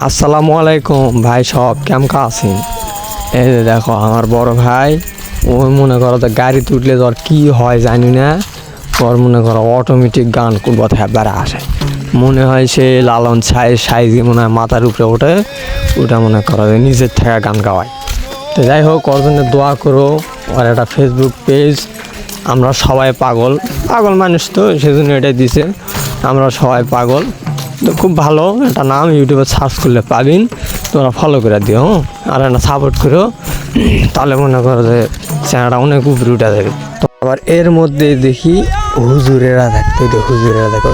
আসসালামু আলাইকুম ভাই, সব কেমন আছেন? এই যে দেখো আমার বড় ভাই, ওই মনে করো তো গাড়ি তুললে তোর কি হয় জানি না, ওর মনে করো অটোমেটিক গান কোথায় বেড়া আসে, মনে হয় সে লালন সাইজে মনে হয় মাথার উপরে ওঠে, ওটা মনে করো নিজের থেকে গান গাওয়ায়। তো যাই হোক, ওর জন্য দোয়া করো। ওর একটা ফেসবুক পেজ, আমরা সবাই পাগল পাগল মানুষ, তো সেজন্য এটাই দিছে, আমরা সবাই পাগল। তো খুব ভালো একটা নাম, ইউটিউবে সার্চ করলে পাবেন, তোমরা ফলো করে দিও আর একটা সাপোর্ট করো, তাহলে মনে করো যে চ্যানেলটা অনেক উপরে উঠে যাবে। তো আবার এর মধ্যে দেখি হুজুরেরা থাকতো, হুজুরেরা দেখো,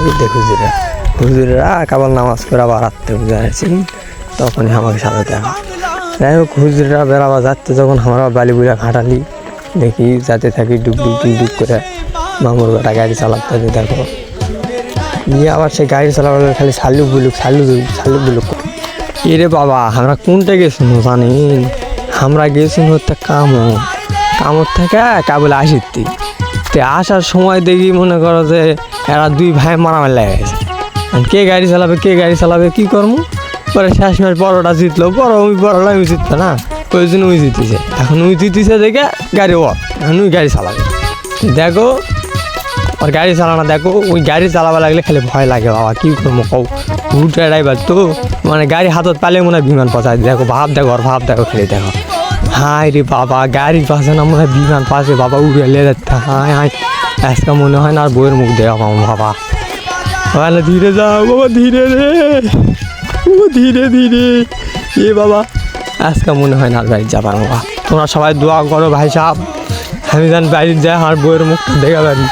হুজুরেরা কেবল নামাজ পড়ে আবার রাত্রে বুঝে আছেন, তখনই আমাকে সাথে দেখা। যাই হোক, হুজুরেরা বেড়াবা যাচ্ছে যখন আমরা বালি বুড়া ঘাটালি দেখি যাতে থাকি ডুব করে মামুর বেটা গাড়ি চালাতে দেখো, নিয়ে আবার সে গাড়ি চালাবার খালি শালুক বুলুক। এরে বাবা, আমরা কোনটা গেছি জানেন? আমরা গেছি হচ্ছে কামর থেকে কাবুল আসিতি। তো আসার সময় দেখি মনে করো যে এরা দুই ভাই মারামারি লেগে গেছে, কে গাড়ি চালাবে কি করবো। পরে শেষ মাস বড়টা জিতলো, বড়টা ওই জিততো না, ওই জন্য ওই জিতেছে। এখন ওই জিতেছে দেখে গাড়ি এখন ওই গাড়ি চালাবে। দেখো আর গাড়ি চালানো, দেখো ওই গাড়ি চালাবা লাগলে খালি ভয় লাগে বাবা, কী করবো কও, হুটে ড্রাইভার তো মানে গাড়ি হাতত পালে মনে হয় বিমান পাচায়। দেখো ভাব দেখো খালি দেখো, হাই রে বাবা, গাড়ির পাশে না মনে হয় বিমান পাশে বাবা, উড়ে লে যাচ্ছে, হাই আজকে মনে হয় না আর বইয়ের মুখ দেখা পাবো বাবা। ধীরে যাও বাবা, ধীরে রে বাবা, ধীরে এ বাবা, আজকে মনে হয় না আর বাড়ি যাবার বাবা। তোমরা সবাই দোয়া করো ভাই সাহেব, আমি জান বাড়ির যাই আর বইয়ের মুখটা দেখা পারি।